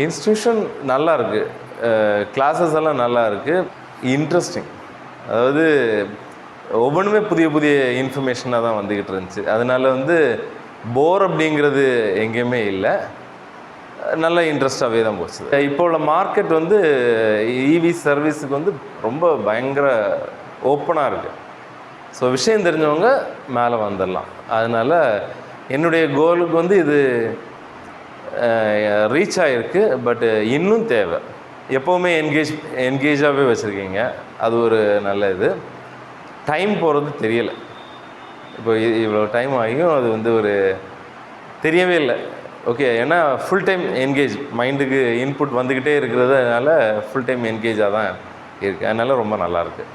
Institution நல்லா இருக்குது, classes எல்லாம் நல்லா இருக்குது, இன்ட்ரெஸ்டிங். அதாவது ஒவ்வொன்றுமே புதிய புதிய இன்ஃபர்மேஷனாக தான் வந்துக்கிட்டு இருந்துச்சு. அதனால போர் அப்படிங்கிறது எங்கேயுமே இல்லை, நல்ல இன்ட்ரெஸ்டாகவே தான் போச்சு. இப்போ உள்ள மார்க்கெட் இவி சர்வீஸுக்கு ரொம்ப பயங்கர ஓப்பனாக இருக்குது. ஸோ விஷயம் தெரிஞ்சவங்க மேலே வந்துடலாம். அதனால் என்னுடைய கோலுக்கு இது ரீச் ஆகிருக்கு. பட் இன்னும் தேவை. எப்போவுமே என்கேஜாகவே வச்சுருக்கீங்க, அது ஒரு நல்ல இது. டைம் போகிறது தெரியலை. இப்போ இவ்வளோ டைம் ஆகியும் அது ஒரு தெரியவே இல்லை. ஓகே, ஏன்னா ஃபுல் டைம் என்கேஜ், மைண்டுக்கு இன்புட் வந்துக்கிட்டே இருக்கிறது, அதனால் ஃபுல் டைம் என்கேஜாக தான் இருக்குது. அதனால் ரொம்ப நல்லாயிருக்கு.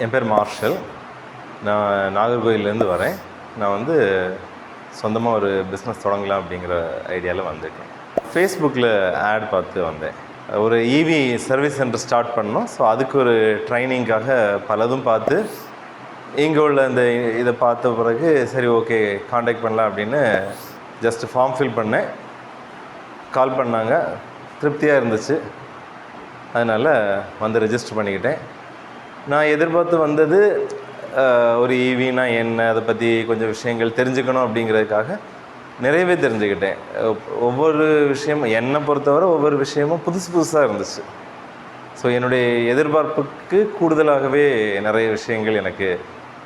என் பேர் மார்ஷல். நான் நாகர்கோயிலேருந்து வரேன். நான் சொந்தமாக ஒரு பிஸ்னஸ் தொடங்கலாம் அப்படிங்கிற ஐடியாவில் வந்திருக்கேன். ஃபேஸ்புக்கில் ஆட் பார்த்து வந்தேன். ஒரு இவி சர்வீஸ் சென்டர் ஸ்டார்ட் பண்ணோம். ஸோ அதுக்கு ஒரு ட்ரைனிங்காக பலதும் பார்த்து இங்கே உள்ள இதை பார்த்த பிறகு சரி ஓகே காண்டாக்ட் பண்ணலாம் அப்படின்னு ஜஸ்ட் ஃபார்ம் ஃபில் பண்ணேன். கால் பண்ணாங்க, திருப்தியாக இருந்துச்சு. அதனால் ரெஜிஸ்டர் பண்ணிக்கிட்டேன். நான் எதிர்பார்த்து வந்தது ஒரு ஈவினா என்ன, அதை பற்றி கொஞ்சம் விஷயங்கள் தெரிஞ்சுக்கணும் அப்படிங்கிறதுக்காக நிறையவே தெரிஞ்சுக்கிட்டேன். ஒவ்வொரு விஷயமும் என்னை பொறுத்தவரை ஒவ்வொரு விஷயமும் புதுசாக இருந்துச்சு. ஸோ என்னுடைய எதிர்பார்ப்புக்கு கூடுதலாகவே நிறைய விஷயங்கள் எனக்கு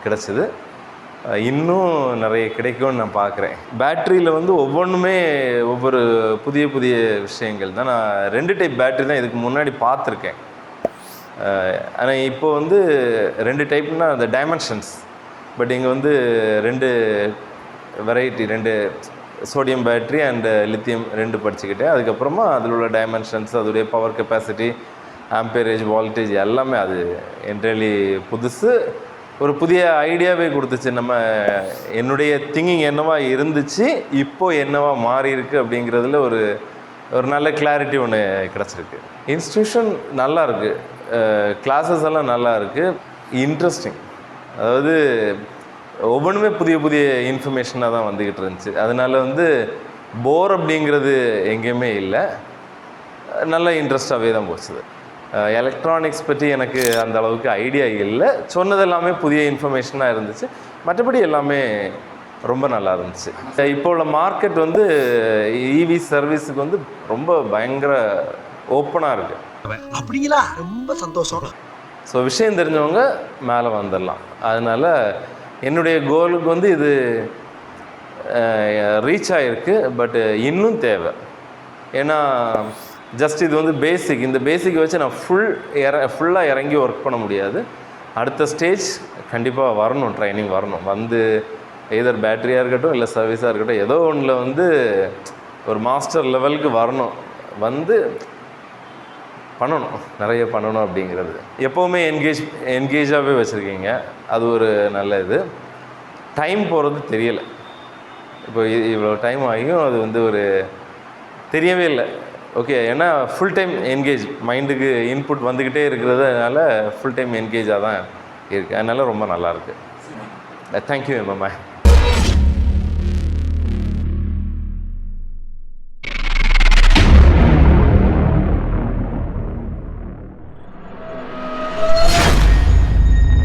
கிடச்சிது. இன்னும் நிறைய கிடைக்கும்னு நான் பார்க்குறேன். பேட்ரியில் ஒவ்வொன்றுமே ஒவ்வொரு புதிய புதிய விஷயங்கள் தான். நான் 2 டைப் பேட்ரி தான் இதுக்கு முன்னாடி பார்த்துருக்கேன். ஆனால் இப்போது 2 டைப்னால் அந்த டைமென்ஷன்ஸ். பட் இங்கே 2 variety, 2 sodium battery and lithium 2 படிச்சுக்கிட்டேன். அதுக்கப்புறமா அதில் உள்ள டைமென்ஷன்ஸ், அதோடைய பவர் கெப்பாசிட்டி, ஆம்பேரேஜ், வோல்டேஜ் எல்லாமே அது என்ட்ரலி புதுசு. ஒரு புதிய ஐடியாவே கொடுத்துச்சு. என்னுடைய திங்கிங் என்னவா இருந்துச்சு, இப்போது என்னவா மாறி இருக்குது அப்படிங்கிறதுல ஒரு நல்ல கிளாரிட்டி ஒன்று கிடச்சிருக்கு. இன்ஸ்டியூஷன் நல்லா இருக்குது, கிளாஸஸ் எல்லாம் நல்லா இருக்குது, இன்ட்ரெஸ்டிங். அதாவது ஒவ்வொன்றுமே புதிய புதிய இன்ஃபர்மேஷனாக தான் வந்துக்கிட்டு இருந்துச்சு. அதனால் போர் அப்படிங்கிறது எங்கேயுமே இல்லை, நல்ல இன்ட்ரெஸ்டாகவே தான் போச்சுது. எலக்ட்ரானிக்ஸ் பற்றி எனக்கு அந்த அளவுக்கு ஐடியா இல்லை. சொன்னது எல்லாமே புதிய இன்ஃபர்மேஷனாக இருந்துச்சு. மற்றபடி எல்லாமே ரொம்ப நல்லா இருந்துச்சு. இப்போ உள்ள மார்க்கெட் இவி சர்வீஸுக்கு ரொம்ப பயங்கர ஓப்பனாக இருக்குது. அப்படிங்களா? ரொம்ப சந்தோஷம். ஸோ விஷயம் தெரிஞ்சவங்க மேலே வந்துடலாம். அதனால் என்னுடைய கோலுக்கு இது ரீச் ஆகிருக்கு. பட் இன்னும் தேவை. ஏன்னா ஜஸ்ட் இது பேசிக். இந்த பேசிக்கை வச்சு நான் ஃபுல்லாக இறங்கி ஒர்க் பண்ண முடியாது. அடுத்த ஸ்டேஜ் கண்டிப்பாக வரணும், ட்ரைனிங் வரணும். எதர் பேட்டரியாக இருக்கட்டும் இல்லை சர்வீஸாக இருக்கட்டும், ஏதோ ஒன்றில் ஒரு மாஸ்டர் லெவலுக்கு வரணும். பண்ணணும், நிறைய பண்ணணும் அப்படிங்கிறது. எப்போவுமே என்கேஜாகவே வச்சுருக்கீங்க, அது ஒரு நல்ல இது. டைம் போகிறது தெரியலை. இப்போ இவ்வளோ டைம் ஆகியும் அது ஒரு தெரியவே இல்லை. ஓகே, ஏன்னா ஃபுல் டைம் என்கேஜ், மைண்டுக்கு இன்புட் வந்துக்கிட்டே இருக்கிறது, அதனால் ஃபுல் டைம் என்கேஜாக தான் இருக்குது. அதனால் ரொம்ப நல்லாயிருக்கு. தேங்க்யூ எம்மா.